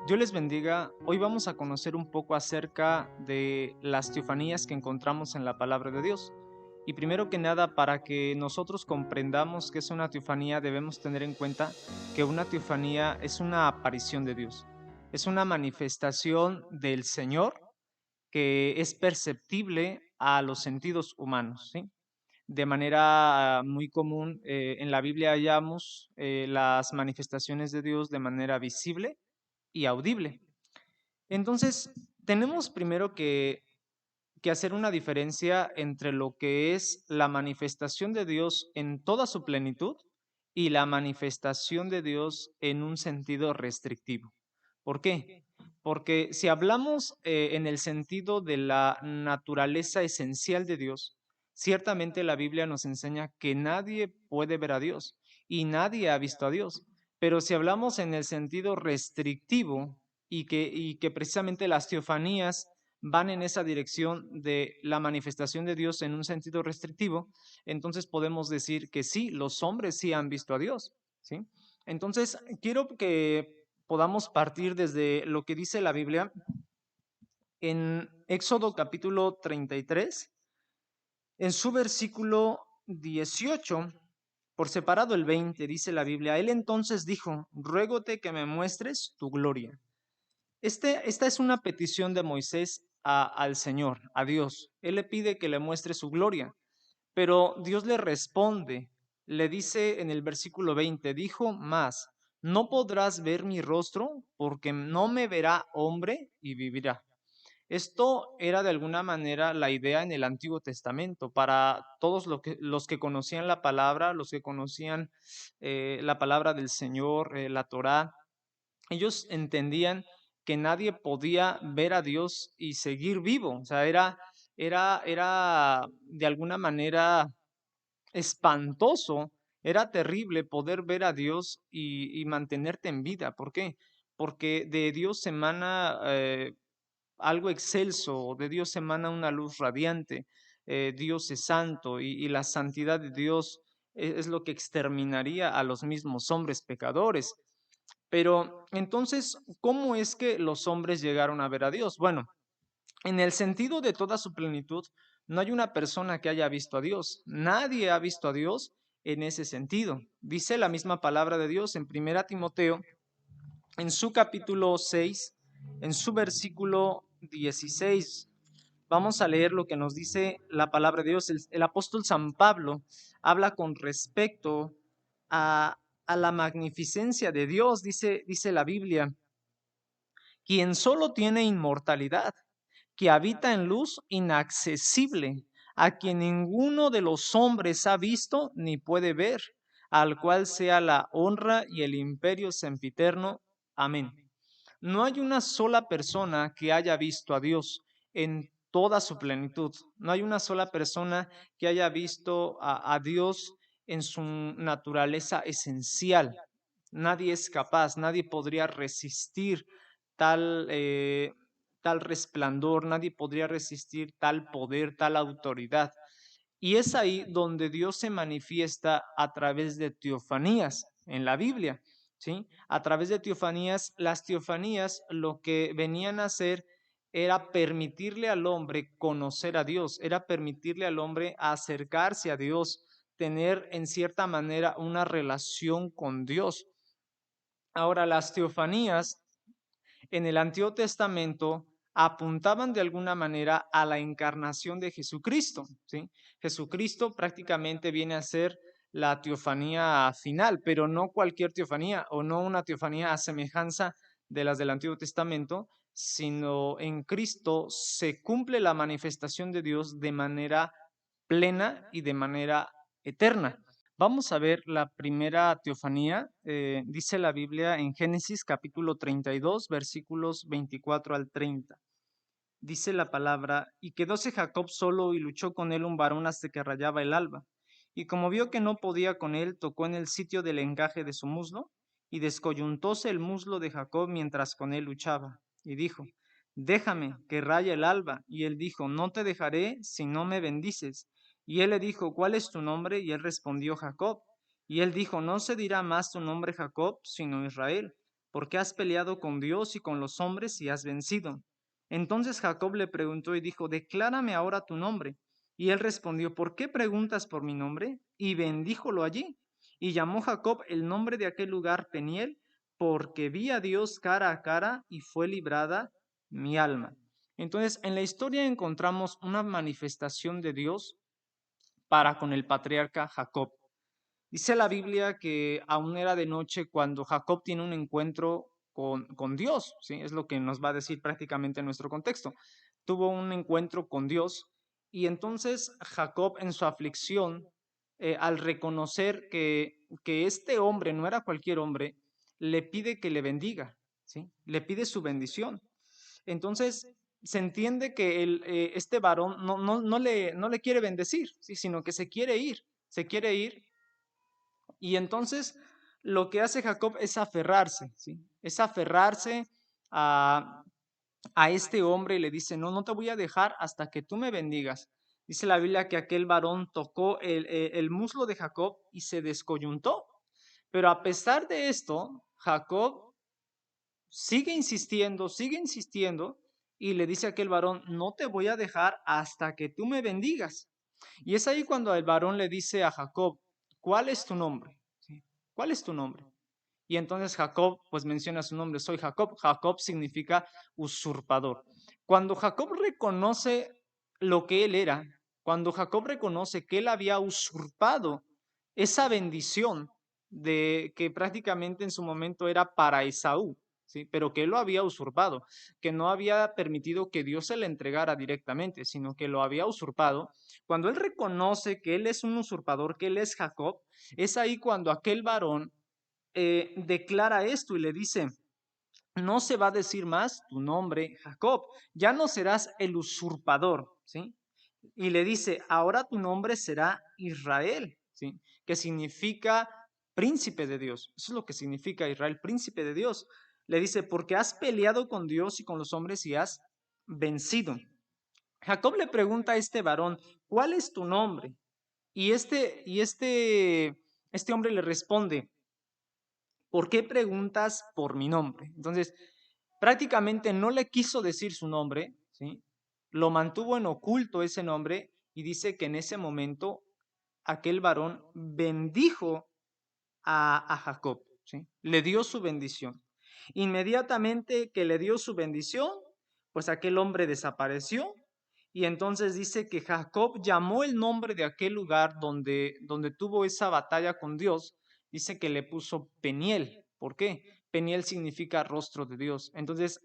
Dios les bendiga. Hoy vamos a conocer un poco acerca de las teofanías que encontramos en la palabra de Dios. Y primero que nada, para que nosotros comprendamos qué es una teofanía, debemos tener en cuenta que una teofanía es una aparición de Dios. Es una manifestación del Señor que es perceptible a los sentidos humanos, ¿sí? De manera muy común, en la Biblia hallamos las manifestaciones de Dios de manera visible y audible. Entonces, tenemos primero que hacer una diferencia entre lo que es la manifestación de Dios en toda su plenitud y la manifestación de Dios en un sentido restrictivo. ¿Por qué? Porque si hablamos en el sentido de la naturaleza esencial de Dios, ciertamente la Biblia nos enseña que nadie puede ver a Dios y nadie ha visto a Dios. Pero si hablamos en el sentido restrictivo y que precisamente las teofanías van en esa dirección de la manifestación de Dios en un sentido restrictivo, entonces podemos decir que sí, los hombres sí han visto a Dios, ¿sí? Entonces, quiero que podamos partir desde lo que dice la Biblia en Éxodo capítulo 33, en su versículo 18, por separado el 20, dice la Biblia, él entonces dijo, ruégote que me muestres tu gloria. Esta es una petición de Moisés al Señor, a Dios. Él le pide que le muestre su gloria, pero Dios le responde, le dice en el versículo 20, dijo más, no podrás ver mi rostro porque no me verá hombre y vivirá. Esto era de alguna manera la idea en el Antiguo Testamento para todos los que conocían la palabra, los que conocían la palabra del Señor, la Torá. Ellos entendían que nadie podía ver a Dios y seguir vivo. O sea, era de alguna manera espantoso, era terrible poder ver a Dios y mantenerte en vida. ¿Por qué? Porque de Dios emana algo excelso, de Dios emana una luz radiante. Dios es santo y la santidad de Dios es lo que exterminaría a los mismos hombres pecadores. Pero entonces, ¿cómo es que los hombres llegaron a ver a Dios? Bueno, en el sentido de toda su plenitud, no hay una persona que haya visto a Dios. Nadie ha visto a Dios en ese sentido. Dice la misma palabra de Dios en Primera Timoteo, en su capítulo 6, en su versículo 16. Vamos a leer lo que nos dice la palabra de Dios. El apóstol San Pablo habla con respecto a la magnificencia de Dios, dice la Biblia, quien solo tiene inmortalidad, que habita en luz inaccesible, a quien ninguno de los hombres ha visto ni puede ver, al cual sea la honra y el imperio sempiterno. Amén. No hay una sola persona que haya visto a Dios en toda su plenitud. No hay una sola persona que haya visto a Dios en su naturaleza esencial. Nadie es capaz, nadie podría resistir tal, tal resplandor, nadie podría resistir tal poder, tal autoridad. Y es ahí donde Dios se manifiesta a través de teofanías en la Biblia, ¿sí? A través de teofanías, las teofanías lo que venían a hacer era permitirle al hombre conocer a Dios, era permitirle al hombre acercarse a Dios, tener en cierta manera una relación con Dios. Ahora, las teofanías en el Antiguo Testamento apuntaban de alguna manera a la encarnación de Jesucristo, ¿sí? Jesucristo prácticamente viene a ser la teofanía final, pero no cualquier teofanía o no una teofanía a semejanza de las del Antiguo Testamento, sino en Cristo se cumple la manifestación de Dios de manera plena y de manera eterna. Vamos a ver la primera teofanía. Dice la Biblia en Génesis capítulo 32, versículos 24 al 30. Dice la palabra, y quedóse Jacob solo y luchó con él un varón hasta que rayaba el alba. Y como vio que no podía con él, tocó en el sitio del encaje de su muslo, y descoyuntóse el muslo de Jacob mientras con él luchaba. Y dijo, déjame que raye el alba. Y él dijo, no te dejaré si no me bendices. Y él le dijo, ¿cuál es tu nombre? Y él respondió, Jacob. Y él dijo, no se dirá más tu nombre Jacob, sino Israel, porque has peleado con Dios y con los hombres y has vencido. Entonces Jacob le preguntó y dijo, declárame ahora tu nombre. Y él respondió, ¿por qué preguntas por mi nombre? Y bendíjolo allí. Y llamó Jacob el nombre de aquel lugar Peniel, porque vi a Dios cara a cara y fue librada mi alma. Entonces, en la historia encontramos una manifestación de Dios para con el patriarca Jacob. Dice la Biblia que aún era de noche cuando Jacob tiene un encuentro con Dios, ¿sí? Es lo que nos va a decir prácticamente en nuestro contexto. Tuvo un encuentro con Dios y entonces Jacob en su aflicción, al reconocer que este hombre no era cualquier hombre, le pide que le bendiga, ¿sí? Le pide su bendición. Entonces se entiende que este varón no le quiere bendecir, ¿sí? Sino que se quiere ir y entonces lo que hace Jacob es aferrarse, ¿sí? Es aferrarse a, a este hombre y le dice, no, no te voy a dejar hasta que tú me bendigas. Dice la Biblia que aquel varón tocó el muslo de Jacob y se descoyuntó. Pero a pesar de esto, Jacob sigue insistiendo y le dice a aquel varón, no te voy a dejar hasta que tú me bendigas. Y es ahí cuando el varón le dice a Jacob, ¿cuál es tu nombre? ¿Sí? ¿Cuál es tu nombre? Y entonces Jacob pues menciona su nombre, soy Jacob. Jacob significa usurpador. Cuando Jacob reconoce lo que él era, cuando Jacob reconoce que él había usurpado esa bendición de que prácticamente en su momento era para Esaú, ¿sí? Pero que él lo había usurpado, que no había permitido que Dios se le entregara directamente, sino que lo había usurpado. Cuando él reconoce que él es un usurpador, que él es Jacob, es ahí cuando aquel varón declara esto y le dice, no se va a decir más tu nombre, Jacob, ya no serás el usurpador, ¿sí? Y le dice, ahora tu nombre será Israel, ¿sí? Que significa príncipe de Dios. Eso es lo que significa Israel, príncipe de Dios. Le dice, porque has peleado con Dios y con los hombres y has vencido. Jacob le pregunta a este varón, ¿cuál es tu nombre? Y este hombre le responde, ¿por qué preguntas por mi nombre? Entonces, prácticamente no le quiso decir su nombre, ¿sí? Lo mantuvo en oculto ese nombre y dice que en ese momento aquel varón bendijo a Jacob, ¿sí? Le dio su bendición. Inmediatamente que le dio su bendición, pues aquel hombre desapareció y entonces dice que Jacob llamó el nombre de aquel lugar donde tuvo esa batalla con Dios, dice que le puso Peniel. ¿Por qué? Peniel significa rostro de Dios. Entonces,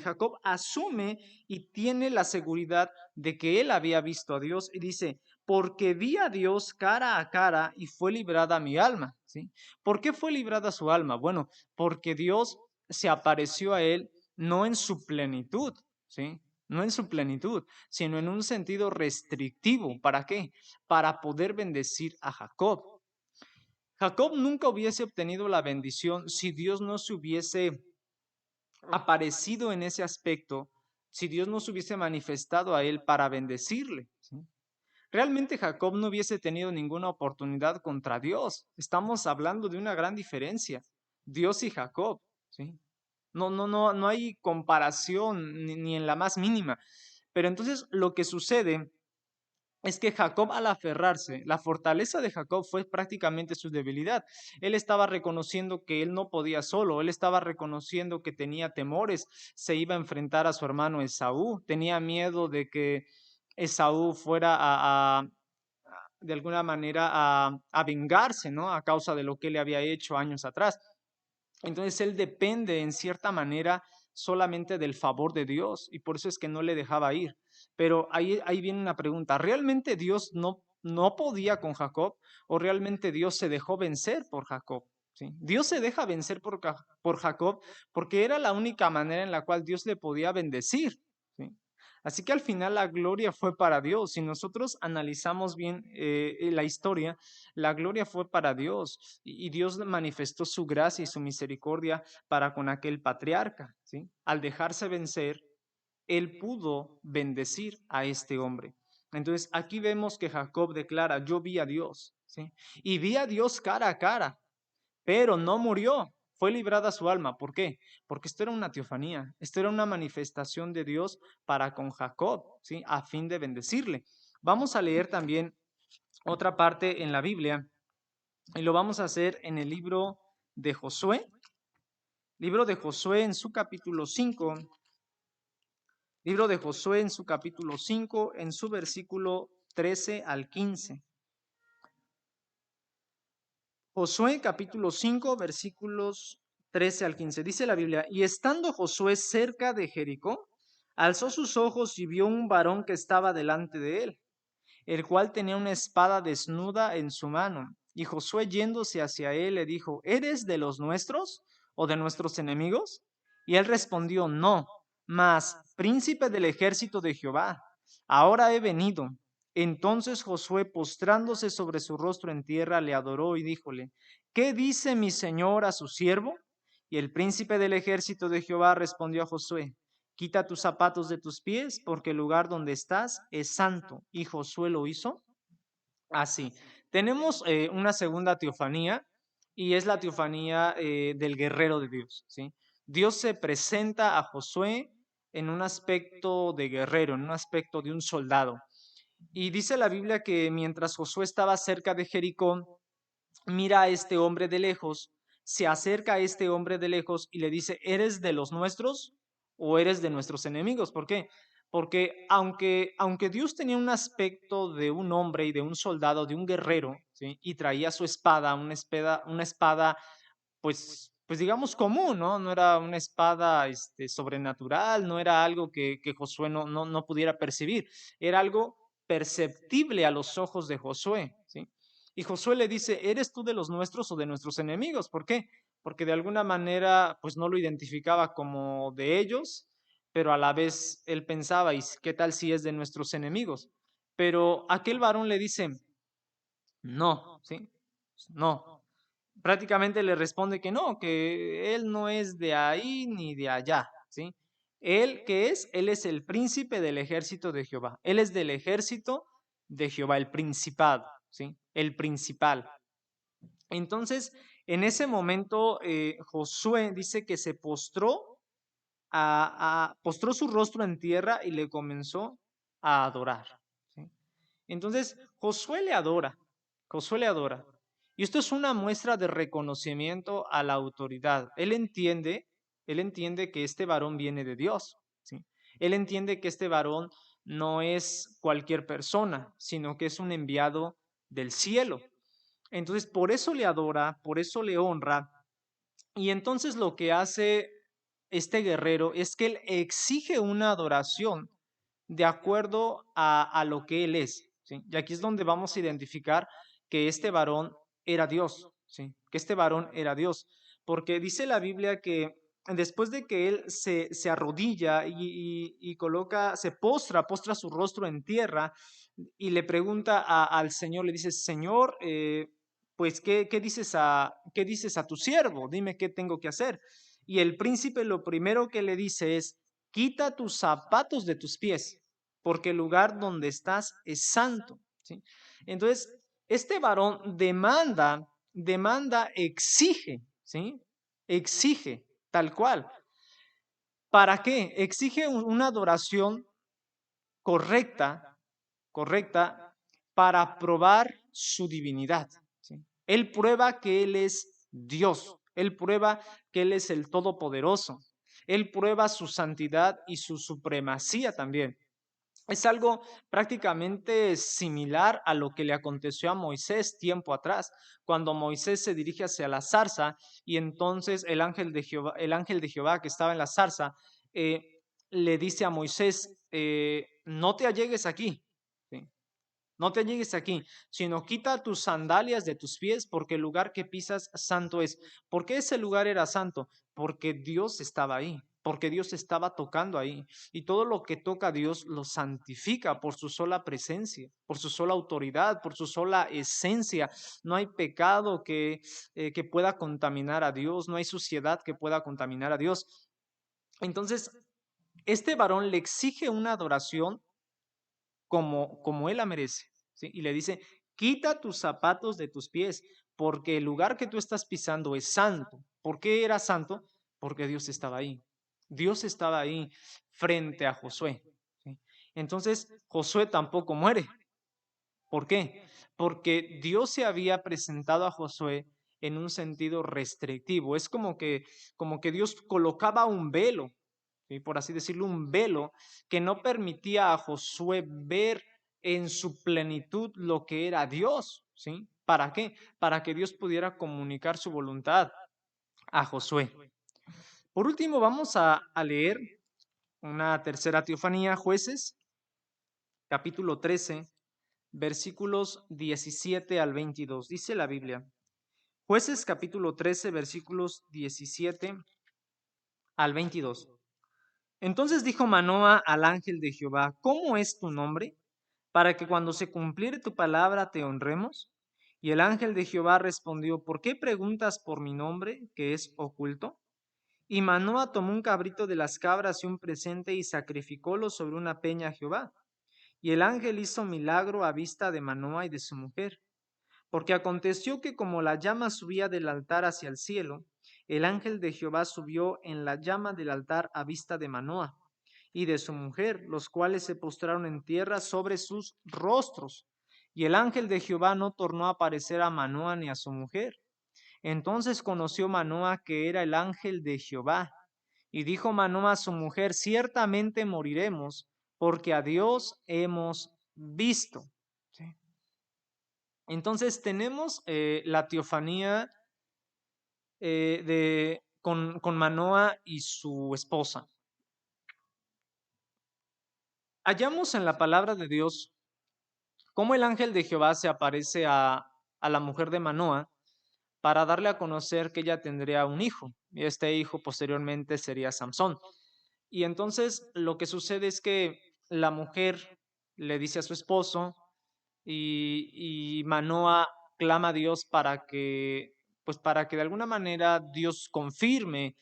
Jacob asume y tiene la seguridad de que él había visto a Dios y dice, porque vi a Dios cara a cara y fue librada mi alma, ¿sí? ¿Por qué fue librada su alma? Bueno, porque Dios se apareció a él no en su plenitud, ¿sí? No en su plenitud, sino en un sentido restrictivo. ¿Para qué? Para poder bendecir a Jacob. Jacob nunca hubiese obtenido la bendición si Dios no se hubiese aparecido en ese aspecto, si Dios no se hubiese manifestado a él para bendecirle, ¿sí? Realmente Jacob no hubiese tenido ninguna oportunidad contra Dios. Estamos hablando de una gran diferencia. Dios y Jacob, ¿sí? No hay comparación ni en la más mínima. Pero entonces lo que sucede es que Jacob al aferrarse, la fortaleza de Jacob fue prácticamente su debilidad. Él estaba reconociendo que él no podía solo, él estaba reconociendo que tenía temores, se iba a enfrentar a su hermano Esaú, tenía miedo de que Esaú fuera de alguna manera a vengarse, ¿no? A causa de lo que él le había hecho años atrás. Entonces él depende en cierta manera solamente del favor de Dios y por eso es que no le dejaba ir. Pero ahí viene una pregunta, ¿realmente Dios no podía con Jacob o realmente Dios se dejó vencer por Jacob? ¿Sí? Dios se deja vencer por Jacob porque era la única manera en la cual Dios le podía bendecir, ¿sí? Así que al final la gloria fue para Dios. Si nosotros analizamos bien la historia, la gloria fue para Dios y Dios manifestó su gracia y su misericordia para con aquel patriarca, ¿sí? Al dejarse vencer, él pudo bendecir a este hombre. Entonces aquí vemos que Jacob declara, yo vi a Dios, ¿sí? Y vi a Dios cara a cara, pero no murió. fue librada su alma. ¿Por qué? Porque esto era una teofanía, esto era una manifestación de Dios para con Jacob, ¿sí? A fin de bendecirle. Vamos a leer también otra parte en la Biblia y lo vamos a hacer en el libro de Josué en su capítulo 5, libro de Josué en su capítulo 5, en su versículo 13 al 15. Josué capítulo 5, versículos 13 al 15. Dice la Biblia, y estando Josué cerca de Jericó, alzó sus ojos y vio un varón que estaba delante de él, el cual tenía una espada desnuda en su mano. Y Josué yéndose hacia él le dijo, ¿eres de los nuestros o de nuestros enemigos? Y él respondió, no, mas príncipe del ejército de Jehová, ahora he venido. Entonces Josué, postrándose sobre su rostro en tierra, le adoró y díjole, ¿qué dice mi señor a su siervo? Y el príncipe del ejército de Jehová respondió a Josué, quita tus zapatos de tus pies, porque el lugar donde estás es santo. Y Josué lo hizo así. Tenemos una segunda teofanía y es la teofanía del guerrero de Dios, ¿sí? Dios se presenta a Josué en un aspecto de guerrero, en un aspecto de un soldado. Y dice la Biblia que mientras Josué estaba cerca de Jericó, mira a este hombre de lejos, se acerca a este hombre de lejos y le dice, ¿eres de los nuestros o eres de nuestros enemigos? ¿Por qué? Porque aunque Dios tenía un aspecto de un hombre y de un soldado, de un guerrero, ¿sí? Y traía su espada, una espada pues digamos común, ¿no? No era una espada sobrenatural, no era algo que Josué no pudiera percibir, era algo perceptible a los ojos de Josué, ¿sí? Y Josué le dice, ¿eres tú de los nuestros o de nuestros enemigos? ¿Por qué? Porque de alguna manera pues no lo identificaba como de ellos, pero a la vez él pensaba, ¿y qué tal si es de nuestros enemigos? Pero aquel varón le dice, no, ¿sí? No, prácticamente le responde que no, que él no es de ahí ni de allá, ¿sí? Él, ¿qué es? Él es el príncipe del ejército de Jehová. Él es del ejército de Jehová, el principado, ¿sí? El principal. Entonces, en ese momento, Josué dice que se postró, postró su rostro en tierra y le comenzó a adorar, ¿sí? Entonces, Josué le adora. Y esto es una muestra de reconocimiento a la autoridad. Él entiende que este varón viene de Dios, ¿sí? Él entiende que este varón no es cualquier persona, sino que es un enviado del cielo. Entonces, por eso le adora, por eso le honra. Y entonces lo que hace este guerrero es que él exige una adoración de acuerdo a lo que él es, ¿sí? Y aquí es donde vamos a identificar que este varón era Dios, ¿sí? Que este varón era Dios, porque dice la Biblia que después de que él se arrodilla y coloca, postra su rostro en tierra y le pregunta al Señor, le dice, Señor, pues, ¿qué dices a tu siervo? Dime qué tengo que hacer. Y el príncipe lo primero que le dice es, quita tus zapatos de tus pies, porque el lugar donde estás es santo, ¿sí? Entonces, este varón exige, ¿sí? Exige, tal cual. ¿Para qué? Exige una adoración correcta, correcta, para probar su divinidad, ¿sí? Él prueba que Él es Dios, Él prueba que Él es el Todopoderoso, Él prueba su santidad y su supremacía también. Es algo prácticamente similar a lo que le aconteció a Moisés tiempo atrás, cuando Moisés se dirige hacia la zarza y entonces el ángel de Jehová que estaba en la zarza, le dice a Moisés, no te allegues aquí, ¿sí? No te llegues aquí, sino quita tus sandalias de tus pies, porque el lugar que pisas santo es. ¿Por qué ese lugar era santo? Porque Dios estaba ahí, porque Dios estaba tocando ahí. Y todo lo que toca a Dios lo santifica por su sola presencia, por su sola autoridad, por su sola esencia. No hay pecado que pueda contaminar a Dios, no hay suciedad que pueda contaminar a Dios. Entonces, este varón le exige una adoración como él la merece, ¿sí? Y le dice, quita tus zapatos de tus pies, porque el lugar que tú estás pisando es santo. ¿Por qué era santo? Porque Dios estaba ahí. Dios estaba ahí frente a Josué. ¿Sí? Entonces, Josué tampoco muere. ¿Por qué? Porque Dios se había presentado a Josué en un sentido restrictivo. Es como que Dios colocaba un velo, ¿sí? Por así decirlo, un velo que no permitía a Josué ver en su plenitud lo que era Dios, ¿sí? ¿Para qué? Para que Dios pudiera comunicar su voluntad a Josué. Por último, vamos a leer una tercera teofanía, Jueces, capítulo 13, versículos 17 al 22. Dice la Biblia, Jueces capítulo 13, versículos 17 al 22. Entonces dijo Manoa al ángel de Jehová, ¿cómo es tu nombre? Para que cuando se cumpliere tu palabra te honremos. Y el ángel de Jehová respondió, ¿por qué preguntas por mi nombre, que es oculto? Y Manoa tomó un cabrito de las cabras y un presente y sacrificólo sobre una peña a Jehová. Y el ángel hizo milagro a vista de Manoa y de su mujer. Porque aconteció que como la llama subía del altar hacia el cielo, el ángel de Jehová subió en la llama del altar a vista de Manoa y de su mujer, los cuales se postraron en tierra sobre sus rostros. Y el ángel de Jehová no tornó a aparecer a Manoa ni a su mujer. Entonces conoció Manoa que era el ángel de Jehová. Y dijo Manoa a su mujer, ciertamente moriremos, porque a Dios hemos visto. ¿Sí? Entonces tenemos la teofanía con Manoa y su esposa. Hallamos en la palabra de Dios cómo el ángel de Jehová se aparece a la mujer de Manoa para darle a conocer que ella tendría un hijo, y este hijo posteriormente sería Samsón. Y entonces lo que sucede es que la mujer le dice a su esposo, y Manoa clama a Dios pues para que de alguna manera Dios confirme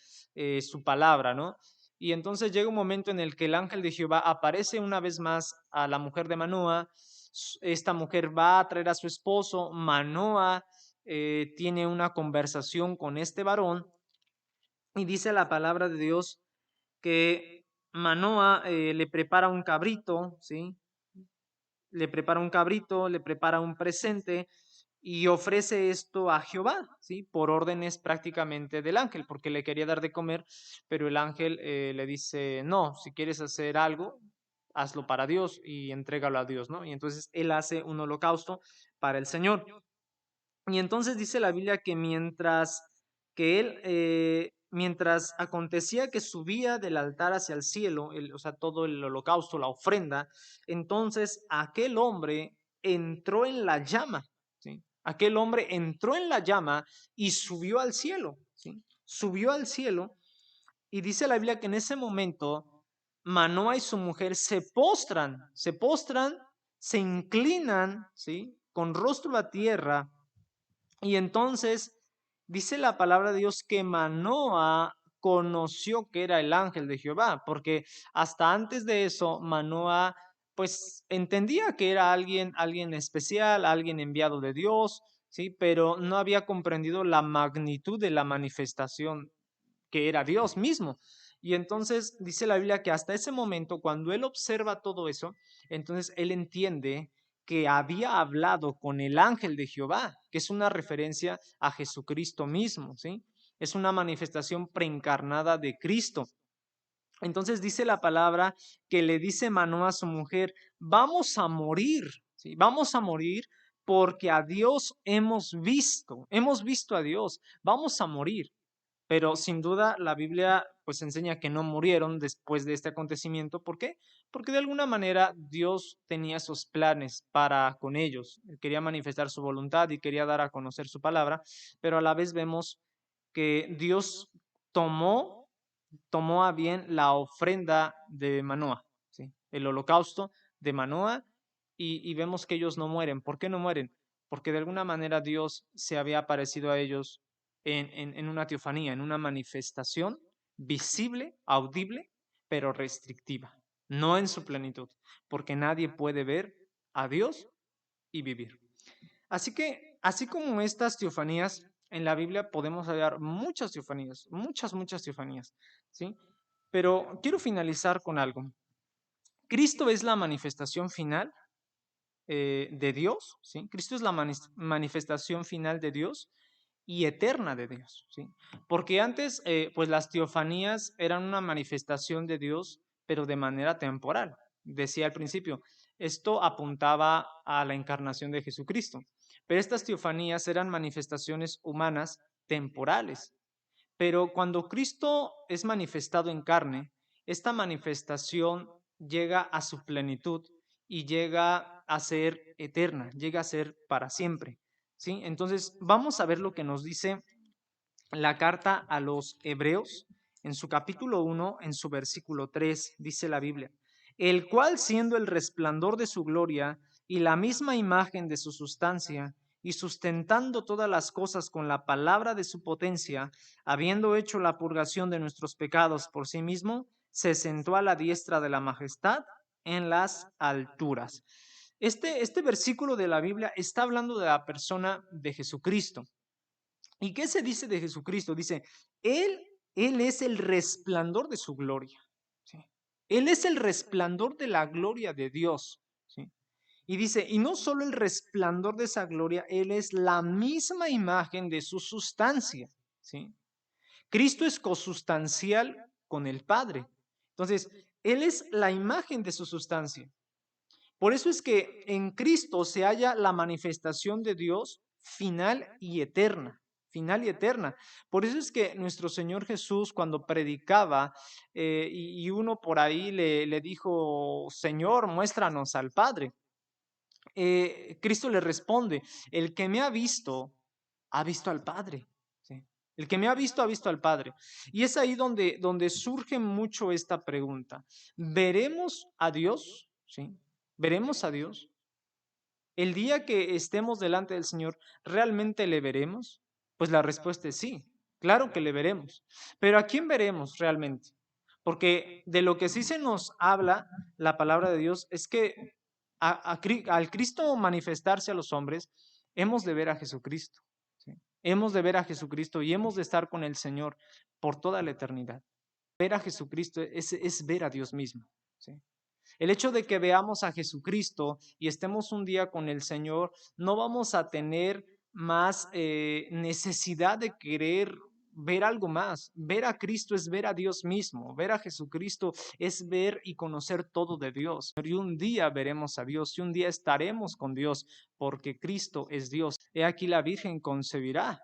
su palabra, ¿no? Y entonces llega un momento en el que el ángel de Jehová aparece una vez más a la mujer de Manoa. Esta mujer va a traer a su esposo. Manoa tiene una conversación con este varón y dice la palabra de Dios que Manoa le prepara un cabrito, ¿sí? Le prepara un cabrito, le prepara un presente y ofrece esto a Jehová, ¿sí? Por órdenes prácticamente del ángel, porque le quería dar de comer, pero el ángel le dice, no, si quieres hacer algo, hazlo para Dios y entrégalo a Dios, ¿no? Y entonces él hace un holocausto para el Señor. Y entonces dice la Biblia que mientras acontecía que subía del altar hacia el cielo, o sea, todo el holocausto, la ofrenda, entonces aquel hombre entró en la llama, ¿sí? Aquel hombre entró en la llama y subió al cielo, ¿sí? Subió al cielo y dice la Biblia que en ese momento Manoa y su mujer se postran, se inclinan, ¿sí? Con rostro a tierra y entonces dice la palabra de Dios que Manoa conoció que era el ángel de Jehová, porque hasta antes de eso Manoa pues entendía que era alguien especial, alguien enviado de Dios, sí, pero no había comprendido la magnitud de la manifestación que era Dios mismo. Y entonces dice la Biblia que hasta ese momento, cuando él observa todo eso, entonces él entiende que había hablado con el ángel de Jehová, que es una referencia a Jesucristo mismo, ¿sí? Es una manifestación preencarnada de Cristo. Entonces dice la palabra que le dice Manoa a su mujer, vamos a morir, ¿sí? Vamos a morir porque a Dios hemos visto a Dios, vamos a morir. Pero sin duda la Biblia pues enseña que no murieron después de este acontecimiento. ¿Por qué? Porque de alguna manera Dios tenía esos planes para con ellos. Él quería manifestar su voluntad y quería dar a conocer su palabra, pero a la vez vemos que Dios tomó a bien la ofrenda de Manoa, ¿sí? El holocausto de Manoa y vemos que ellos no mueren. ¿Por qué no mueren? Porque de alguna manera Dios se había aparecido a ellos en una teofanía, en una manifestación visible, audible, pero restrictiva, no en su plenitud, porque nadie puede ver a Dios y vivir. Así que así como estas teofanías, en la Biblia podemos hallar muchas teofanías, muchas teofanías, ¿sí? Pero quiero finalizar con algo. Cristo es la manifestación final de Dios, ¿sí? Cristo es la manifestación final de Dios y eterna de Dios, ¿sí? Porque antes, pues las teofanías eran una manifestación de Dios, pero de manera temporal. Decía al principio, esto apuntaba a la encarnación de Jesucristo, pero estas teofanías eran manifestaciones humanas temporales. Pero cuando Cristo es manifestado en carne, esta manifestación llega a su plenitud y llega a ser eterna, llega a ser para siempre, ¿sí? Entonces, vamos a ver lo que nos dice la carta a los Hebreos en su capítulo 1, en su versículo 3, dice la Biblia, el cual siendo el resplandor de su gloria y la misma imagen de su sustancia, y sustentando todas las cosas con la palabra de su potencia, habiendo hecho la purgación de nuestros pecados por sí mismo, se sentó a la diestra de la majestad en las alturas. Este versículo de la Biblia está hablando de la persona de Jesucristo. ¿Y qué se dice de Jesucristo? Dice, Él, Él es el resplandor de su gloria. ¿Sí? Él es el resplandor de la gloria de Dios. ¿Sí? Y dice, y no solo el resplandor de esa gloria, Él es la misma imagen de su sustancia. ¿Sí? Cristo es cosustancial con el Padre. Entonces, Él es la imagen de su sustancia. Por eso es que en Cristo se halla la manifestación de Dios final y eterna, final y eterna. Por eso es que nuestro Señor Jesús cuando predicaba y uno por ahí le dijo, Señor, muéstranos al Padre. Cristo le responde, el que me ha visto al Padre. ¿Sí? El que me ha visto al Padre. Y es ahí donde surge mucho esta pregunta. ¿Veremos a Dios? ¿Sí? ¿Veremos a Dios? El día que estemos delante del Señor, ¿realmente le veremos? Pues la respuesta es sí, claro que le veremos. Pero ¿a quién veremos realmente? Porque de lo que sí se nos habla la palabra de Dios es que al Cristo manifestarse a los hombres, hemos de ver a Jesucristo. ¿Sí? Hemos de ver a Jesucristo y hemos de estar con el Señor por toda la eternidad. Ver a Jesucristo es ver a Dios mismo. ¿Sí? El hecho de que veamos a Jesucristo y estemos un día con el Señor, no vamos a tener más necesidad de querer ver algo más. Ver a Cristo es ver a Dios mismo. Ver a Jesucristo es ver y conocer todo de Dios. Y un día veremos a Dios y un día estaremos con Dios porque Cristo es Dios. He aquí la Virgen concebirá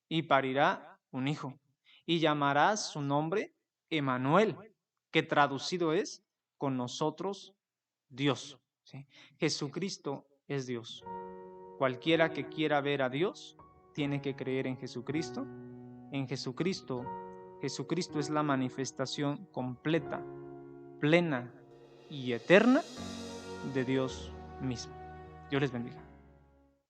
y parirá un hijo y llamará su nombre Emanuel, que traducido es con nosotros Dios. ¿Sí? Jesucristo es Dios. Cualquiera que quiera ver a Dios tiene que creer en Jesucristo. En Jesucristo, Jesucristo es la manifestación completa, plena y eterna de Dios mismo. Dios les bendiga.